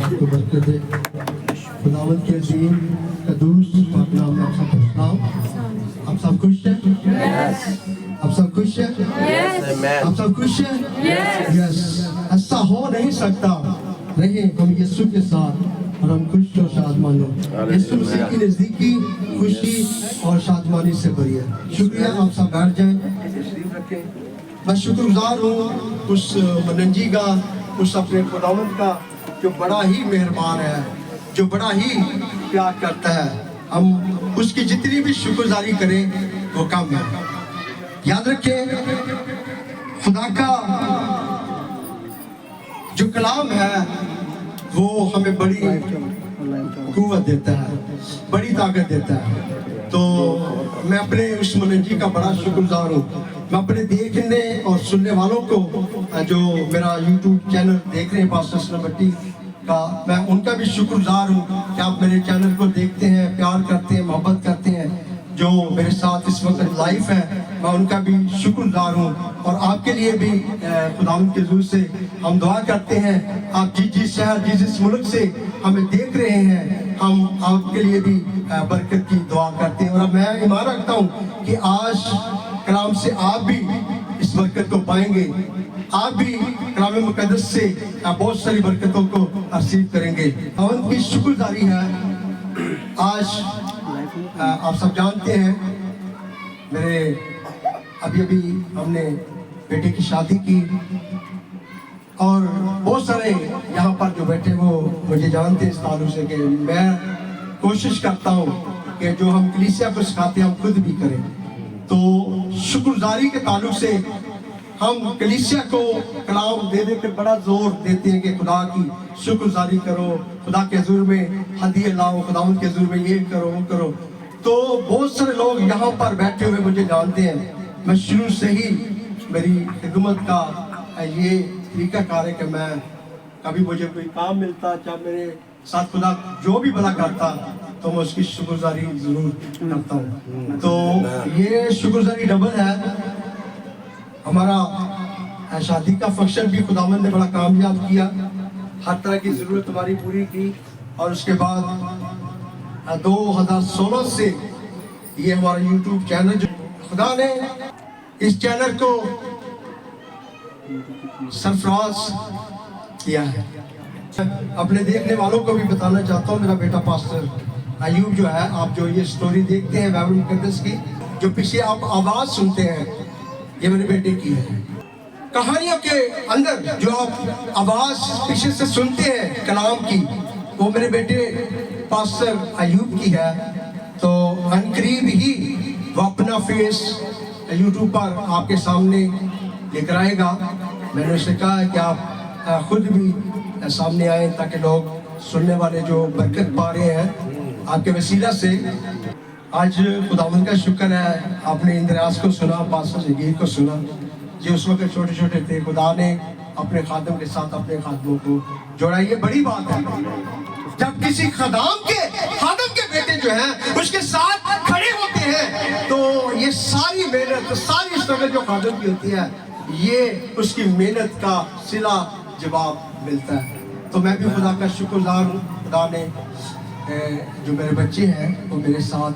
आपको बरकत दे। खुदावंद के अजीम कदूस पाक नाम में आप सबको सलाम। आप सब खुश हैं? आप सब खुश हैं? आप सब खुश हैं? यस। ऐसा हो नहीं सकता रहे हम यीशु के साथ और हम खुश और शादमान हो। यीशु मसीह की नजदीकी खुशी और शादमानी से भरी है। शुक्रिया, आप सब बैठ जाएं, तशरीफ रखें। मैं शुक्रगुजार हूँ उस मनंजी का, उस अपने खुदावंद का जो बड़ा ही मेहरबान है, जो बड़ा ही प्यार करता है। हम उसकी जितनी भी शुक्रगुजारी करें वो कम है। याद रखें, खुदा का जो कलाम है वो हमें बड़ी कुव्वत देता है, बड़ी ताकत देता है। तो मैं अपने उस मनंजी का बड़ा शुक्रगुजार हूँ। मैं अपने देखने और सुनने वालों को जो मेरा YouTube चैनल देख रहे हैं पास्टर सलाम भट्टी का, मैं उनका भी शुक्रगुजार हूँ कि आप मेरे चैनल को देखते हैं, प्यार करते हैं, मोहब्बत करते हैं। जो मेरे साथ इस वक्त लाइव है, मैं उनका भी शुक्रगुजार हूँ। और आपके लिए भी खुदावंद के हुजूर से हम दुआ करते हैं। आप जिस शहर, जिस मुल्क से हमें देख रहे हैं, हम आपके लिए भी बरकत की दुआ करते हैं। और मैं ईमान रखता हूँ कि आज कलाम से आप भी इस बरकत को पाएंगे, आप भी कलाम मुकद्दस से बहुत सारी बरकतों को रिसीव करेंगे। खुदावंद की शुक्रगुजारी है। आज आप सब जानते हैं, मेरे अभी हमने बेटे की शादी की और बहुत सारे यहाँ पर जो बैठे वो मुझे जानते हैं इस ताल्लुक से कि मैं कोशिश करता हूँ कि जो हम कलीसिया को सिखाते हैं हम खुद भी करें। तो शुक्रगुजारी के ताल्लुक से हम कलीसिया को कलाम दे दे के बड़ा जोर देते हैं कि खुदा की शुक्रगुजारी करो, खुदा के हुजूर में हदिये लाओ, खुदावंद के हुजूर में ये करो वो करो। तो बहुत सारे लोग यहाँ पर बैठे हुए मुझे जानते हैं। मैं शुरू से ही मेरी खिदमत का ये तरीका कार है कि मैं कभी मुझे कोई काम मिलता, चाहे मेरे साथ खुदा जो भी भला करता, तो मैं उसकी शुक्रगुजारी जरूर करता हूँ। तो ये शुक्रगुजारी डबल है। हमारा शादी का फंक्शन भी खुदावंद ने बड़ा कामयाब किया, हर तरह की जरूरत हमारी पूरी की। और उसके बाद 2016 से ये हमारा YouTube चैनल, जो खुदा ने इस चैनल को सरफराज किया है। अपने देखने वालों को भी बताना चाहता हूँ, मेरा बेटा पास्टर अयूब जो है, आप जो ये स्टोरी देखते हैं बाइबल मुकद्दस की, जो पीछे आप आवाज सुनते हैं, ये मेरे बेटे की है। कहानियों के अंदर जो आप आवाज पीछे से सुनते हैं कलाम की, वो मेरे बेटे पास्टर अयूब की है। तो अनकरीब ही वो अपना फेस YouTube पर आपके सामने लेकर आएगा। मैंने उसे कहा है कि आप खुद भी सामने आए ताकि लोग सुनने वाले जो बरकत पा रहे हैं आपके वसीला से। आज खुदावंद का शुक्र है, आपने इंद्रियास को सुना, पास्टर जगीर को सुना, जो उस वक्त छोटे छोटे थे। खुदा ने अपने खादम के साथ अपने खादमों को जोड़ा। ये बड़ी बात है जब किसी खादम के बेटे जो हैं उसके साथ खड़े होते हैं, तो ये सारी मेहनत, सारी स्ट्रगल जो खादम की होती है, ये उसकी मेहनत का सिला जवाब मिलता है। तो मैं भी खुदा का शुक्रगुजार हूँ। खुदा ने जो मेरे बच्चे हैं वो मेरे साथ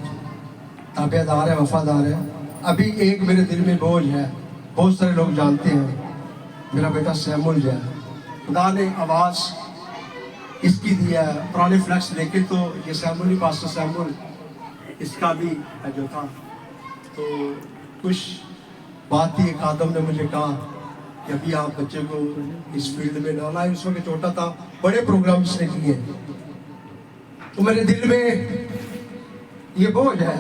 ताबेदार है, वफादार है। अभी एक मेरे दिल में बोझ है, बहुत सारे लोग जानते हैं, मेरा बेटा सैमुल जो है, खुदा ने आवाज़ इसकी दिया है। पुराने फ्लैक्स देखे तो ये सैमुल ही, पास्टर सैमुल इसका भी जो था। तो कुछ बात थी, एक आदम ने मुझे कहा कि अभी आप बच्चे को इस फील्ड में डाला है। उस वक्त छोटा था, बड़े प्रोग्राम इसने किए, तो मेरे दिल में ये बोझ है।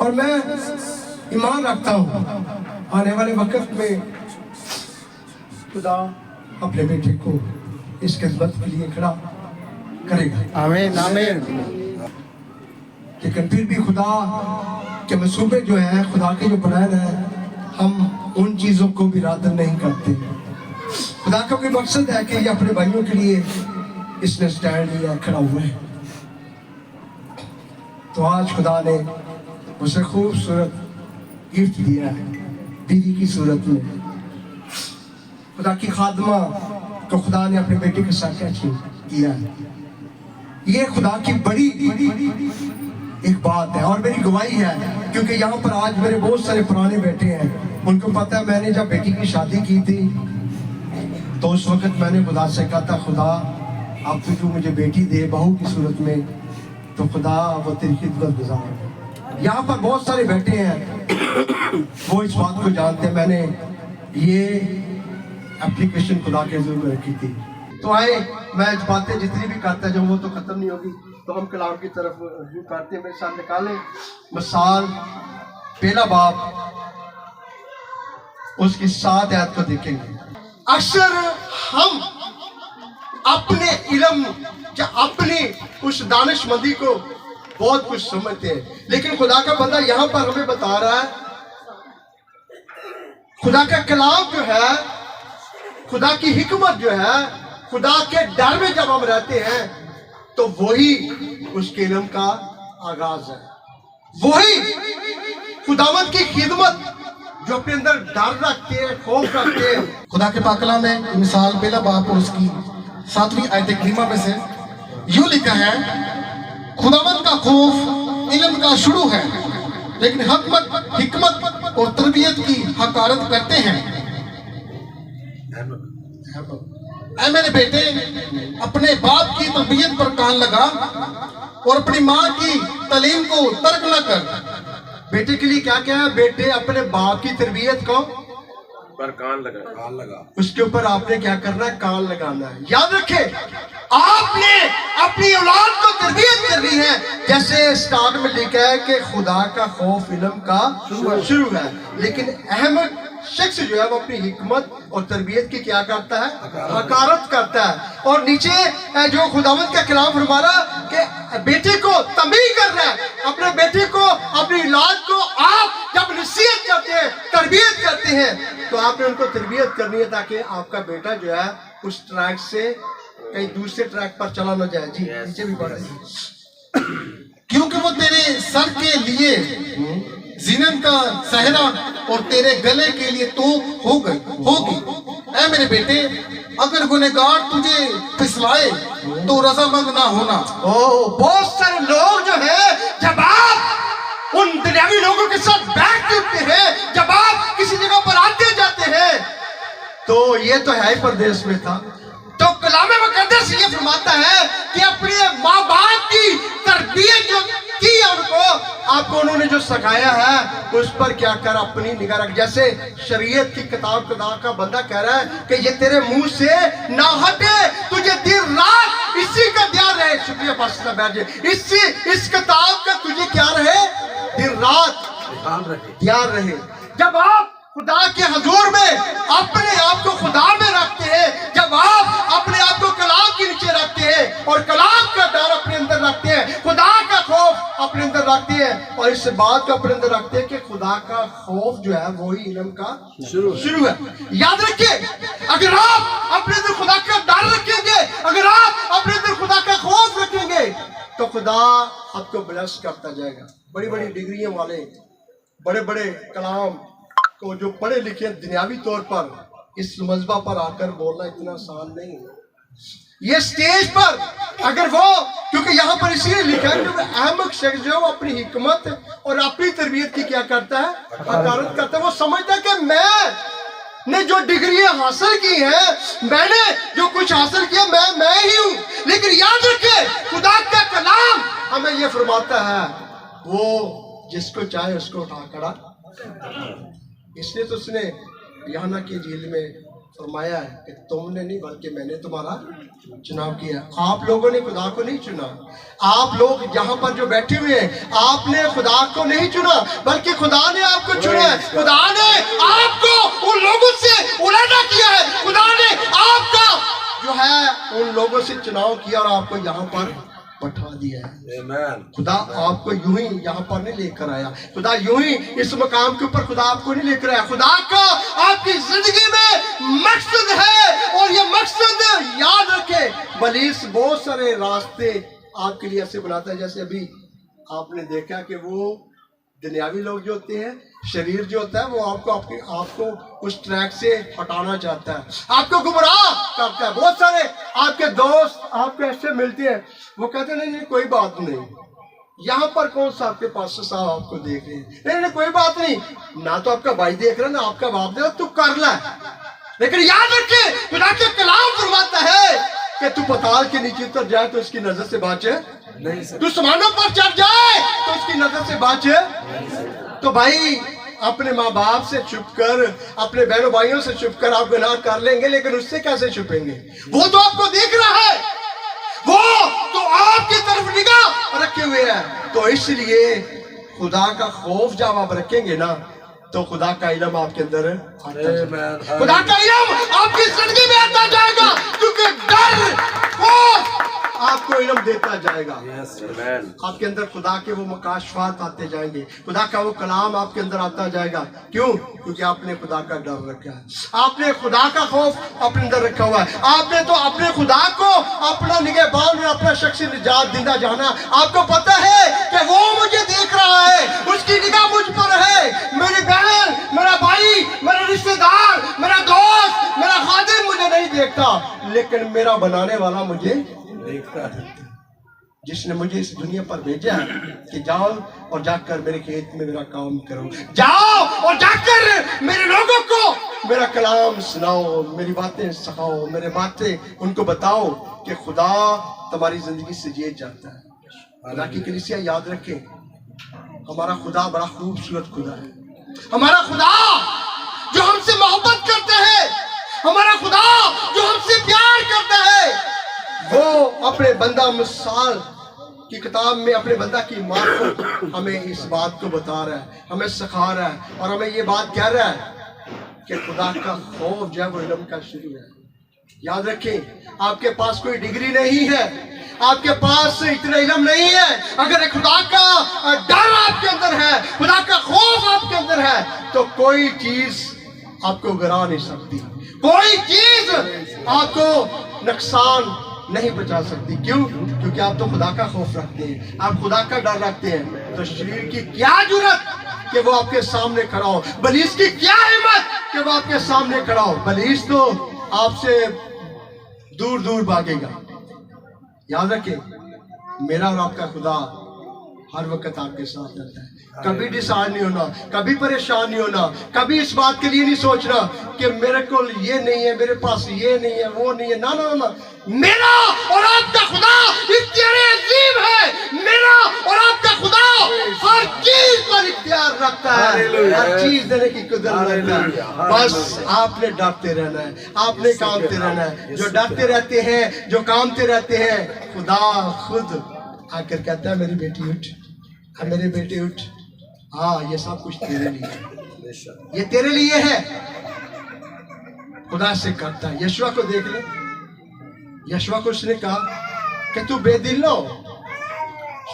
और मैं ईमान रखता हूँ आने वाले वक्त में खुदा अपने बेटे को इस खिदमत के लिए खड़ा करेगा। आमीन आमीन। लेकिन फिर भी खुदा के मंसूबे जो है, खुदा के जो प्लान है, हम उन चीज़ों को भी रद्द नहीं करते। खुदा का कोई मकसद है कि ये अपने भाइयों के लिए इसने स्टैंड लिया, खड़ा हुआ है। तो आज खुदा ने उसे खूबसूरत गिफ्ट दिया है बीवी की सूरत में। खुदा की खादमा کہ خدا نے اپنے بیٹے کے ساتھ کیا کیا ہے. یہ خدا کی بڑی ایک بات ہے اور میری گواہی ہے, کیونکہ یہاں پر آج میرے بہت سارے پرانے بیٹے ہیں, ان کو پتہ ہے میں نے جب بیٹی کی شادی کی تھی تو اس وقت میں نے خدا سے کہا تھا, خدا اب تو مجھے بیٹی دے بہو کی صورت میں, تو خدا وہ تیری خدمت گزار. یہاں پر بہت سارے بیٹے ہیں وہ اس بات کو جانتے ہیں, میں نے یہ اپلیکیشن خدا کے حضور میں رکھی تھی. تو آئے میں باتیں جتنی بھی کرتا ہے جب وہ تو ختم نہیں ہوگی, تو ہم کلام کی طرف رجوع کرتے ہیں. میرے ساتھ نکالیں مثال پہلا باب اس کی 7 آیت کو دیکھیں گے. اکثر ہم اپنے علم یا اپنی اس دانش مندی کو بہت کچھ سمجھتے ہیں, لیکن خدا کا بندہ یہاں پر ہمیں بتا رہا ہے خدا کا کلام جو ہے, خدا کی حکمت جو ہے, خدا کے ڈر میں جب ہم رہتے ہیں تو وہی اس کے علم کا آغاز ہے, وہی خداوند کی خدمت جو اپنے اندر ڈر رکھتے ہیں, خوف رکھتے ہیں. خدا کے پاک کلام میں مثال پہلا باب اور اس کی 7ویں آیت کریمہ میں سے یوں لکھا ہے, خداوند کا خوف علم کا شروع ہے, لیکن حکمت اور تربیت کی حقارت کرتے ہیں. اے میرے بیٹے, اپنے باپ کی تربیت پر کان لگا اور اپنی ماں کی تعلیم کو ترک نہ کر. بیٹے کے لیے کیا ہے, بیٹے اپنے باپ کی تربیت کو پر کان لگا, اس کے اوپر آپ نے کیا کرنا ہے, کان لگانا ہے. یاد رکھیں آپ نے اپنی اولاد کو تربیت کرنی ہے, جیسے سٹارٹ میں لکھا ہے کہ خدا کا خوف علم کا شروع ہے, لیکن اہم شخص جو ہے وہ اپنی حکمت اور تربیت کی کیا کرتا ہے, حقارت کرتا ہے. اور نیچے جو خداوند کا کلام فرما رہا کہ بیٹے کو تنبیہ کرنا ہے, اپنے بیٹے کو, اپنی اولاد کو آپ جب نصیحت کرتے ہیں, تربیت کرتے ہیں, تو آپ نے ان کو تربیت کرنی ہے تاکہ آپ کا بیٹا جو ہے اس ٹریک سے کہیں دوسرے ٹریک پر چلا نہ جائے. جی نیچے بھی بڑھ رہی ہے. کیونکہ وہ تیرے سر کے لیے زینت کا صحرا اور تیرے گلے کے لیے توپ ہوگی. اے میرے بیٹے, اگر گنہگار تجھے پھسلائے تو رضامند نہ ہونا. بہت سارے لوگ جو ہیں جب آپ ان دنیاوی لوگوں کے ساتھ بیٹھ جاتے ہیں, جب آپ کسی جگہ پر آتے جاتے ہیں, تو یہ تو ہے ہی پردیس میں تھا, تو کلام مقدس یہ فرماتا ہے کہ اپنے ماں باپ کی تربیت جو کی ہے ان کو, آپ کو انہوں نے جو سکھایا ہے اس پر کیا کر اپنی نگاہ رکھ. جیسے شریعت کی کتاب خدا کا بندہ کہہ رہا ہے کہ یہ تیرے منہ سے نہ ہٹے, تجھے دن رات اسی کا دھیان رہے. شکریہ پاسٹر بیٹھ جائے. اس کتاب کا تجھے کیا رہے, دن رات دھیان رہے. جب آپ خدا کے حضور میں اپنے آپ کو خدا میں رکھتے ہیں, جب آپ اپنے آپ کو کلام کے نیچے رکھتے ہیں اور کلام کا ڈر اپنے اندر رکھتے ہیں, خدا کا خوف اپنے اندر رکھتے ہیں, اور اس بات کو اپنے اندر رکھتے ہیں کہ خدا کا خوف جو ہے وہی علم کا شروع ہے. یاد رکھیں, اگر آپ اپنے اندر خدا کا ڈر رکھیں گے, اگر آپ اپنے اندر خدا کا خوف رکھیں گے, تو خدا آپ کو بلیس کرتا جائے گا. بڑی بڑی ڈگریوں والے, بڑے بڑے کلام کو جو پڑھے لکھے دنیاوی طور پر اس مذہبہ پر آ کر بولنا اتنا آسان نہیں ہے. یہ سٹیج پر اگر وہ, کیونکہ یہاں پر اسی لیے لکھا ہے کہ احمق شخص جو وہ اپنی حکمت اور اپنی تربیت کی کیا کرتا ہے, حقارت کرتا ہے. وہ سمجھتا ہے کہ میں نے جو ڈگریاں حاصل کی ہیں, میں نے جو کچھ حاصل کیا, میں ہی ہوں. لیکن یاد رکھے خدا کا کلام ہمیں یہ فرماتا ہے وہ جس کو چاہے اس کو اٹھا کھڑا. اس لیے تو اس نے یوحنا کی انجیل میں فرمایا ہے کہ تم نے نہیں بلکہ میں نے تمہارا چناؤ کیا. آپ لوگوں نے خدا کو نہیں چنا, آپ لوگ یہاں پر جو بیٹھے ہوئے ہیں, آپ نے خدا کو نہیں چنا بلکہ خدا نے آپ کو چنا ہے. خدا نے آپ کو ان لوگوں سے علیحدہ کیا ہے, خدا نے آپ کا جو ہے ان لوگوں سے چناؤ کیا اور آپ کو یہاں پر بٹھا دیا ہے. خدا آپ کو یوں ہی یہاں پر نہیں لے کر آیا, خدا یوں ہی اس مقام کے اوپر خدا آپ کو نہیں لے کر آیا. خدا کا آپ کی زندگی میں مقصد ہے, اور یہ مقصد یاد رکھے. بلیس بہت سارے راستے آپ کے لیے ایسے بناتا ہے, جیسے ابھی آپ نے دیکھا کہ وہ دنیاوی لوگ جو ہوتے ہیں, شریر جو ہوتا ہے, وہ آپ کو اس ٹریک سے ہٹانا چاہتا ہے, آپ کو گمراہ करता है। बहुत सारे आपके दोस्त आपको ऐसे मिलते हैं, वो कहते हैं नहीं नहीं कोई बात नहीं, यहाँ पर कौन सा आपके पास साहब आपको देख रहे हैं, नहीं नहीं कोई बात नहीं, ना तो आपका भाई देख रहा है ना आपका बाप देख रहा, तू कर ला। लेकिन याद रखे खुदा के कलाम फरमाता है कि तू पताल के नीचे उतर जाए तो उसकी नजर से बाचे नहीं, तू समानों पर चढ़ जाए तो उसकी नजर से बाचे। तो भाई अपने माँ बाप से छुप कर, अपने बहनों भाइयों से छुप कर आप गुनाह कर लेंगे, लेकिन उससे कैसे छुपेंगे? वो तो आपको देख रहा है, वो तो आपकी तरफ निगाह रखे हुए है। तो इसलिए खुदा का खौफ जब आप रखेंगे ना तो खुदा का इल्म आपके अंदर आता जाएगा। खुदा का इल्म आपकी जिंदगी में आता जाएगा, क्योंकि डर खौफ आपको इल्म देता जाएगा। आपके अंदर खुदा के वो मकाशफात आते जाएंगे, खुदा का वो कलाम आपके अंदर आता जाएगा। क्यों? क्योंकि आपने खुदा का डर रखा है, आपने खुदा का खौफ अपने अंदर रखा हुआ है। आपने तो अपने खुदा को अपना निगहबान में अपना शख्सी निजात देना जाना। आपको पता है कि वो मुझे देख रहा है, उसकी निगाह मुझ पर है। मेरी बहन, मेरा भाई, मेरा रिश्तेदार, मेरा दोस्त, मेरा खादिम मुझे नहीं देखता, लेकिन मेरा बनाने वाला मुझे देखता है, जिसने मुझे इस दुनिया पर भेजा है कि जाओ और जाकर मेरे खेत में मेरा काम करो, जाओ और जाकर मेरे लोगों को मेरा कलाम सुनाओ, मेरी बातें सिखाओ, मेरे बातें उनको बताओ कि खुदा तुम्हारी जिंदगी से ये चाहता है। खुदा की कलीसिया याद रखें, हमारा खुदा बड़ा खूबसूरत खुदा है। हमारा खुदा जो हमसे मोहब्बत करते हैं, हमारा खुदा जो हमसे प्यार करता है, वो अपने बंदा मिसाल की किताब में अपने बंदा की मार्फत हमें इस बात को बता रहा है, हमें सिखा रहा है और हमें ये बात कह रहा है कि खुदा का खौफ जो है वो इल्म का शुरू है। याद रखें, आपके पास कोई डिग्री नहीं है, आपके पास इतना इल्म नहीं है, अगर खुदा का डर आपके अंदर है, खुदा का खौफ आपके अंदर है, तो कोई चीज आपको गिरा नहीं सकती, कोई चीज आपको नुकसान नहीं बचा सकती। क्यों? क्योंकि आप तो खुदा का खौफ रखते हैं, आप खुदा का डर रखते हैं। तो शरीर की क्या जरूरत कि वो आपके सामने खड़ा हो, बलीस की क्या हिम्मत कि वो आपके सामने खड़ा हो। बलीस तो आपसे दूर दूर भागेगा। याद रखें, मेरा और आपका खुदा हर वक्त आपके साथ रहता है। कभी डिसाइड नहीं होना, कभी परेशान नहीं होना, कभी इस बात के लिए नहीं सोचना कि मेरे को ये नहीं है, मेरे पास ये नहीं है, वो नहीं है। ना ना ना, मेरा और आपका खुदा इख्तियार अजीम है। मेरा और आपका खुदा हर चीज पर इख्तियार रखता है, हर चीज देने की कुदरत रखता है। बस आपने डरते रहना है, आपने कामते रहना है। जो डरते रहते हैं, जो कामते रहते हैं, खुदा खुद आकर कहता है मेरी बेटी उठ, मेरे बेटे उठ, हाँ ये सब कुछ तेरे लिए है, ये तेरे लिए है। खुदा से करता है। यशुआ को देख ले, यशुआ को उसने कहा कि तू बेदिल ना हो,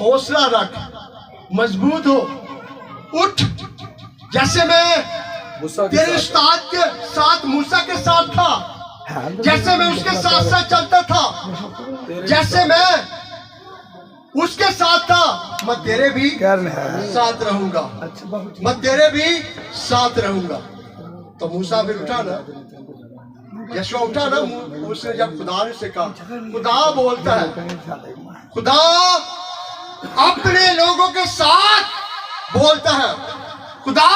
हौसला रख, मजबूत हो, उठ। जैसे मैं तेरे उस्ताद के साथ मूसा के साथ था, जैसे मैं उसके साथ साथ चलता था, जैसे मैं उसके साथ था, मैं तेरे भी साथ रहूंगा, मैं तेरे भी साथ रहूंगा। तो मूसा फिर उठा ना, यशुआ उठा ना, उसने जब खुदा ने से कहा, खुदा बोलता है, खुदा अपने लोगों के साथ बोलता है, खुदा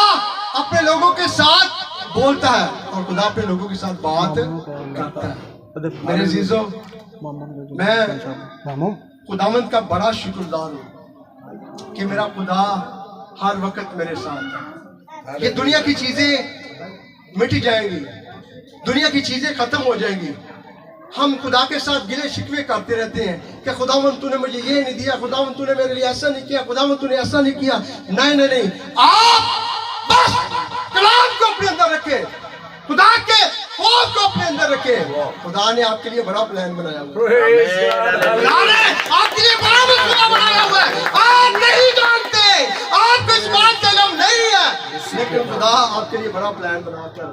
अपने लोगों के साथ बोलता है और खुदा अपने लोगों के साथ बात करता है। मेरे अजीजों, मैं खुदावंद का बड़ा शुक्रगुजार हूँ कि मेरा खुदा हर वक्त मेरे साथ है। ये दुनिया की चीजें मिट जाएंगी, दुनिया की चीजें खत्म हो जाएंगी। हम खुदा के साथ गिले शिकवे करते रहते हैं कि खुदावंद तूने मुझे ये नहीं दिया, खुदावंद तूने मेरे लिए ऐसा नहीं किया, खुदावंद तूने ऐसा नहीं किया। नहीं नहीं नहीं, आप बस कलाम को अपने अंदर रखे, खुदा के खौफ को अपने अंदर रखे। खुदा ने आपके लिए बड़ा प्लान बनाया हुआ है, खुदा ने आपके लिए बड़ा मंसूबा बनाया हुआ है। आप नहीं जानते, आपको इस बात का इल्म नहीं है, लेकिन खुदा आपके लिए बड़ा प्लान बनाकर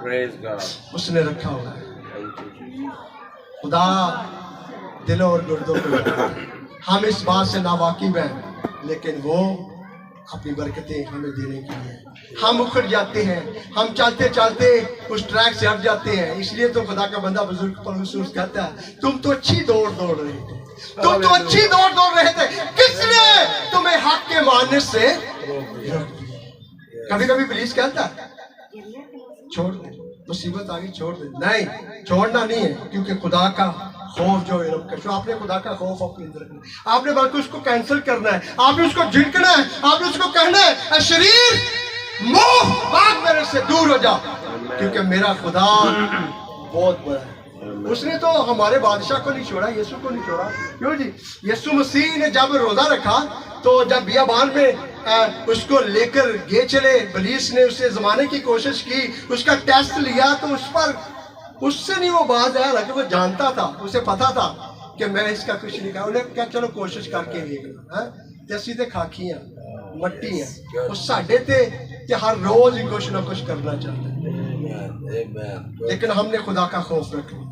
उसने रखा हुआ है। खुदा दिलों और गुर्दों को, हम इस बात से नावाकिफ हैं, लेकिन वो अपनी बरकतें हमें देने के लिए। हम उखड़ जाते हैं, हम चलते चलते उस ट्रैक से हट जाते हैं। इसलिए तो खुदा का बंदा बुजुर्ग पौलुस कहता है, तुम तो अच्छी दौड़ दौड़ रहे थे, तुम तो अच्छी दौड़ दौड़ रहे थे, किसने तुम्हें हक के मानने से रोक दिया? कभी कभी पुलिस कहता है छोड़ दे, मुसीबत आ गई छोड़ दे। नहीं, छोड़ना नहीं है, क्योंकि खुदा का खौफ जो इल्म का, जो आपने खुदा का खौफ अपने अंदर रखना है, आपने बल्कि उसको कैंसिल करना है, आपने उसको झिड़कना है, आपने उसको कहना है, "ऐ शरीर मुंह भाग मेरे से दूर हो जा, क्योंकि मेरा खुदा बहुत बड़ा है।" उसने तो हमारे बादशाह को नहीं छोड़ा, यीशु को नहीं छोड़ा। क्यों जी? यीशु मसीह ने जब रोजा रखा तो जब बियाबान में उसको लेकर गे चले, पुलिस ने उसे जमाने की कोशिश की, उसका टेस्ट लिया तो उस पर उससे नहीं वो बात आया, हालांकि वो जानता था, उसे पता था कि मैं इसका कुछ नहीं कहा। उन्हें क्या चलो कोशिश करके देखना है, जैसी ते खाखियां मट्टी है, वो साढ़े ते हर रोज ही कुछ ना कुछ करना चाहते हैं, लेकिन हमने खुदा का खौफ रखा।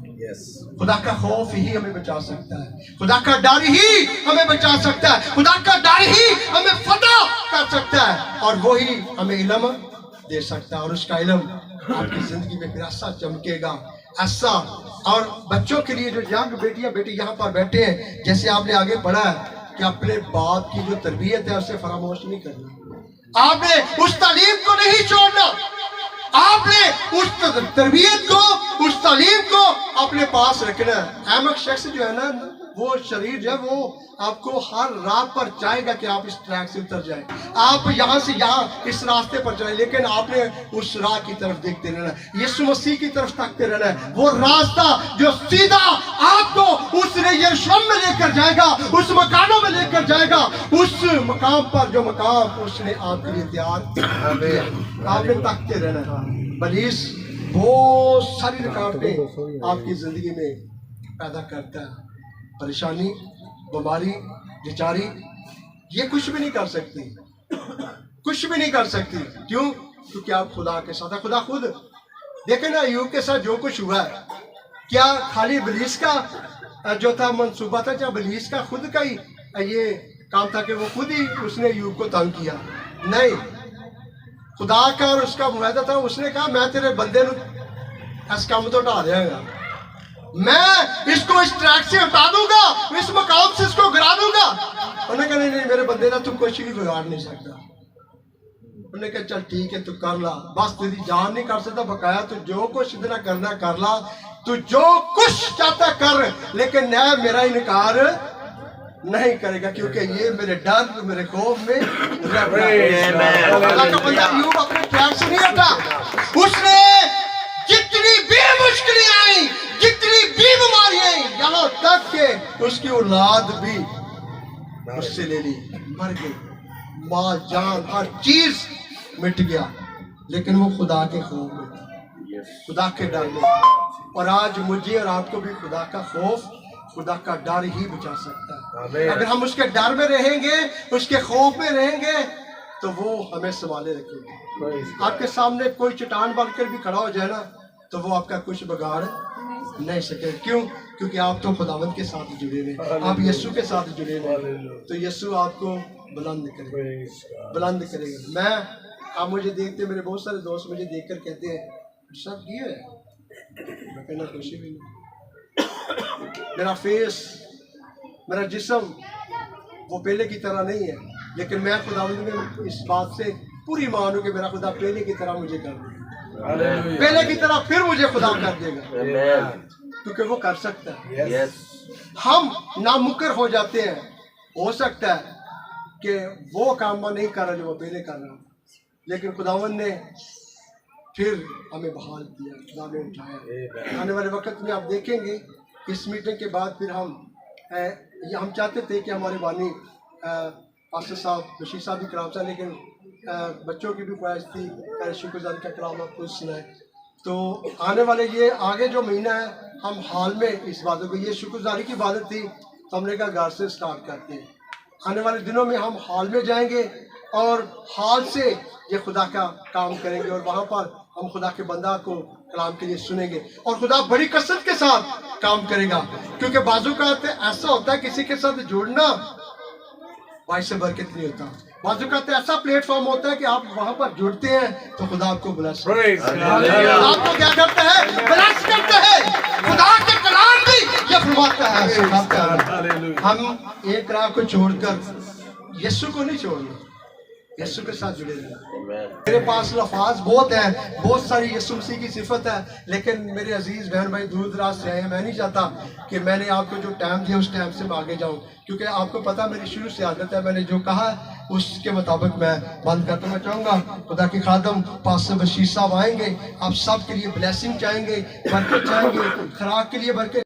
खुदा का खौफ ही हमें बचा सकता है, खुदा का डर ही हमें बचा सकता है, खुदा का डर ही हमें फतह कर सकता है, और वही हमें इल्म दे सकता है, और उसका इल्म आपकी जिंदगी में फिर ऐसा चमकेगा, ऐसा। और बच्चों के लिए जो यंग बेटियां बेटे यहाँ पर बैठे हैं, जैसे आपने आगे पढ़ा है कि अपने बाप की जो तरबियत है उसे फरामोश नहीं करना, आपने उस तालीम को नहीं छोड़ना, आपने उस तरबियत को, उस तालीम को अपने पास रखना है। अहमक शख्स जो है ना, वो शरीर जो है वो आपको हर रात पर चाहेगा कि आप इस ट्रैक से उतर जाए, आप यहाँ से यहाँ इस रास्ते पर चले, लेकिन आपने उस राह की तरफ देखते रहना है, यीशु मसीह की तरफ ताकते रहना है, वो रास्ता जो सीधा आपको उस यरूशलेम में लेकर जाएगा, उस मकानों में लेकर जाएगा, उस मकाम पर जो मकाम उसने आपके लिए तैयार किया, आपने ताकते रहना है। पुलिस बहुत सारी रुकावटें आपकी जिंदगी में पैदा करता है, परेशानी, बीमारी, बेचारी, ये कुछ भी नहीं कर सकती, कुछ भी नहीं कर सकती। क्यों? क्योंकि आप खुदा के साथ है। खुदा खुद देखे ना, अय्यूब के साथ जो कुछ हुआ है, क्या खाली इब्लीस का जो था मंसूबा था, क्या इब्लीस का खुद का ही ये काम था कि वो खुद ही उसने अय्यूब को तंग किया? नहीं, खुदा का और उसका मुआहदा था। उसने कहा मैं तेरे बंदे नूं इस काम तो ढा देगा, मैं इसको इस ट्रैक से हटा दूंगा, इस मकाम से इसको गिरा दूंगा। उन्होंने कहा नहीं मेरे बंदे ना, तू कुछ भी बिगाड़ नहीं सकता। उन्होंने कहा चल ठीक है, तू कर ला, बस तेरी जान नहीं कर सकता, बकाया तू जो कुछ इतना करना कर ला, तू जो कुछ चाहता कर, लेकिन न्याय मेरा इनकार नहीं करेगा, क्योंकि ये मेरे डर, मेरे खौफ में अय्यूब अपने ट्रैक से नहीं हटा। उसने जितनी भी मुश्किलें आई, जितनी भी बीमारी आई, यहाँ तक के उसकी औलाद भी उससे ले ली, मर गई, माल जान हर चीज मिट गया, लेकिन वो खुदा के खौफ में था, खुदा के डर में। और आज मुझे और आपको भी खुदा का खौफ, खुदा का डर ही बचा सकता है। अगर हम उसके डर में रहेंगे, उसके खौफ में रहेंगे, तो वो हमें संभाले रखेगा। आपके सामने कोई चट्टान बनकर भी खड़ा हो जाए ना, तो वो आपका कुछ बिगाड़ नहीं सके। क्यों? क्योंकि आप तो खुदावंद के साथ जुड़े हुए, आप यीशु के साथ जुड़े हुए, तो यीशु आपको बुलंद करेगा, बुलंद करेगा। मैं, आप मुझे देखते, मेरे बहुत सारे दोस्त मुझे देखकर कहते हैं सब ये है, मैं कहना कुछ भी नहीं, मेरा फेस, मेरा जिस्म वो पहले की तरह नहीं है, लेकिन मैं खुदावंद में इस बात से पूरी मान हूं कि मेरा खुदा पहले की तरह मुझे कर देगा, पहले की तरह फिर मुझे खुदा कर देगा, क्योंकि वो कर सकता है। हम नामुकर हो जाते हैं, हो सकता है कि वो काम नहीं कर रहा जो वो पहले कर रहा, लेकिन खुदावंद ने फिर हमें बहाल किया, खुदा ने उठाया। आने वाले वक्त में आप देखेंगे, इस मीटिंग के बाद फिर हम चाहते थे कि हमारे बानी पास्टर साहब, बशीर साहब भी कलाम था, लेकिन बच्चों की भी ख्वाहिश थी शुक्रगुजारी का कलाम आपको सुनाए। तो आने वाले ये आगे जो महीना है, हम हाल में इस बातों को, ये शुक्रगुजारी की इबादत थी, तो हमने कहा घर से स्टार्ट करते हैं। आने वाले दिनों में हम हाल में जाएंगे और हाल से ये खुदा का काम करेंगे, और वहाँ पर हम खुदा के बंदा को कलाम के लिए सुनेंगे, और खुदा बड़ी कसरत के साथ काम करेगा, क्योंकि बाजू का ऐसा होता है किसी के साथ जुड़ना भाई से बरकत नहीं होता, बाज़ ऐसा प्लेटफॉर्म होता है कि आप वहां पर जुड़ते हैं तो खुदा आपको ब्लेस Praise आपको क्या करता है ब्लेस करता है खुदा के कलाम भी ये फरमाता है सिखाता है हम एक राह को छोड़कर यीशु को नहीं छोड़ना यीशु के साथ जुड़े रहना मेरे पास लफाज बहुत है बहुत सारी यीशु मसीह की सिफत है लेकिन मेरे अजीज बहन भाई दूर दराज से आए हैं मैं नहीं चाहता कि मैंने आपको जो टाइम दिया उस टाइम से मैं आगे जाऊं क्योंकि आपको पता मेरी शुरू से आदत है मैंने जो कहा उसके मुताबिक मैं बंद करता मैं चाहूँगा खुदा के खादम पास्टर बशीर साहब आएंगे आप सब के लिए ब्लेसिंग चाहेंगे बरकत चाहेंगे खुराक के लिए बरकत